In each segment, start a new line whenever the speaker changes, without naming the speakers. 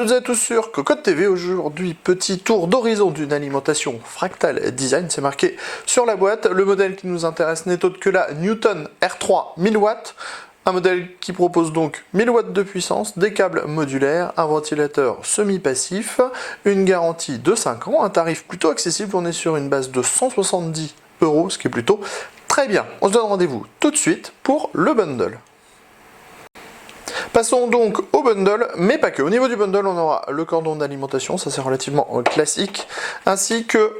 toutes et à tous sur Cocotte TV. Aujourd'hui, petit tour d'horizon d'une alimentation Fractal Design. C'est marqué sur la boîte. Le modèle qui nous intéresse n'est autre que la Newton R3 1000 watts. Un modèle qui propose donc 1000 watts de puissance, des câbles modulaires, un ventilateur semi-passif, une garantie de 5 ans, un tarif plutôt accessible. On est sur une base de 170 €, ce qui est plutôt très bien. On se donne rendez-vous tout de suite pour le bundle. Passons donc au bundle, mais pas que. Au niveau du bundle, on aura le cordon d'alimentation, ça c'est relativement classique, ainsi que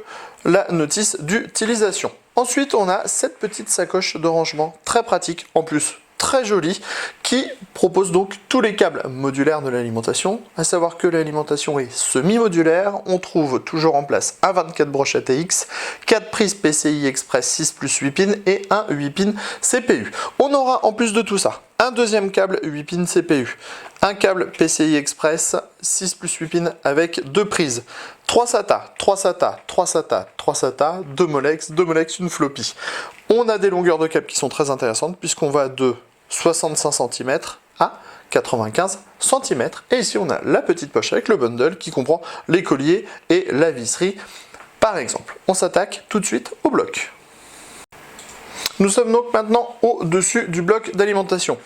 la notice d'utilisation. Ensuite, on a cette petite sacoche de rangement très pratique, en plus très jolie, qui propose donc tous les câbles modulaires de l'alimentation, à savoir que l'alimentation est semi-modulaire. On trouve toujours en place un 24 broches ATX, 4 prises PCI Express 6 plus 8 pins et un 8 pins CPU. On aura en plus de tout ça un deuxième câble 8 pins CPU, un câble PCI Express 6 plus 8 pins avec 2 prises, 3 SATA, 3 SATA, 3 SATA, 3 SATA, 2 Molex, une floppy. On a des longueurs de câble qui sont très intéressantes puisqu'on va de 65 cm à 95 cm. Et ici on a la petite poche avec le bundle qui comprend les colliers et la visserie par exemple. On s'attaque tout de suite au bloc. Nous sommes donc maintenant au-dessus du bloc d'alimentation.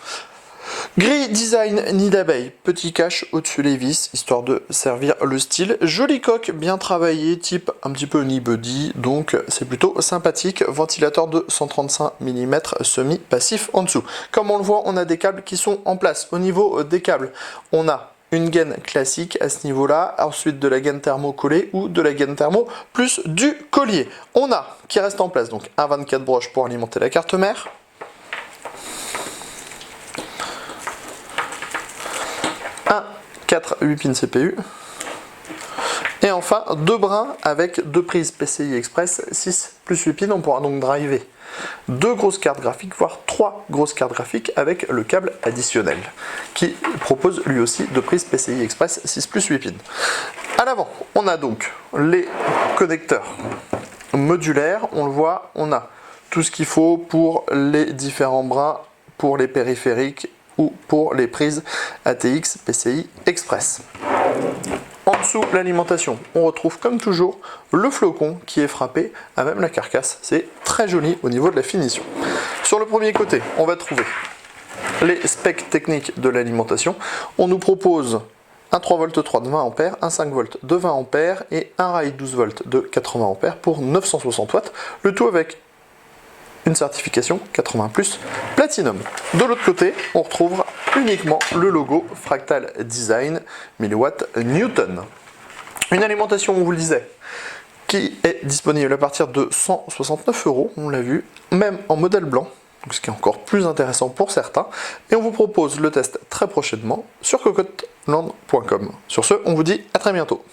Grille design nid d'abeille, petit cache au-dessus les vis, histoire de servir le style. Jolie coque, bien travaillée, type un petit peu Unibody, donc c'est plutôt sympathique. Ventilateur de 135 mm semi-passif en dessous. Comme on le voit, on a des câbles qui sont en place. Au niveau des câbles, on a une gaine classique à ce niveau-là, ensuite de la gaine thermo collée ou de la gaine thermo plus du collier. On a, qui reste en place, donc un 24 broches pour alimenter la carte mère, un 4 8 pins CPU, et enfin deux brins avec deux prises PCI Express 6 plus 8 pins. On pourra donc driver deux grosses cartes graphiques, voire trois grosses cartes graphiques avec le câble additionnel qui propose lui aussi deux prises PCI Express 6 plus 8 pins. À l'avant, on a donc les connecteurs modulaires. On le voit, on a tout ce qu'il faut pour les différents brins, pour les périphériques ou pour les prises ATX PCI Express. En dessous, l'alimentation, on retrouve comme toujours le flocon qui est frappé à même la carcasse. C'est très joli au niveau de la finition. Sur le premier côté, on va trouver les specs techniques de l'alimentation. On nous propose un 3V3 de 20 A, un 5V de 20 A et un rail 12V de 80 A pour 960 watts. Le tout avec une certification 80+ Platinum. De l'autre côté, on retrouve uniquement le logo Fractal Design 1000 watts Newton. Une alimentation, on vous le disait, qui est disponible à partir de 169 €, on l'a vu, même en modèle blanc, donc ce qui est encore plus intéressant pour certains. Et on vous propose le test très prochainement sur cocotteland.com. Sur ce, on vous dit à très bientôt.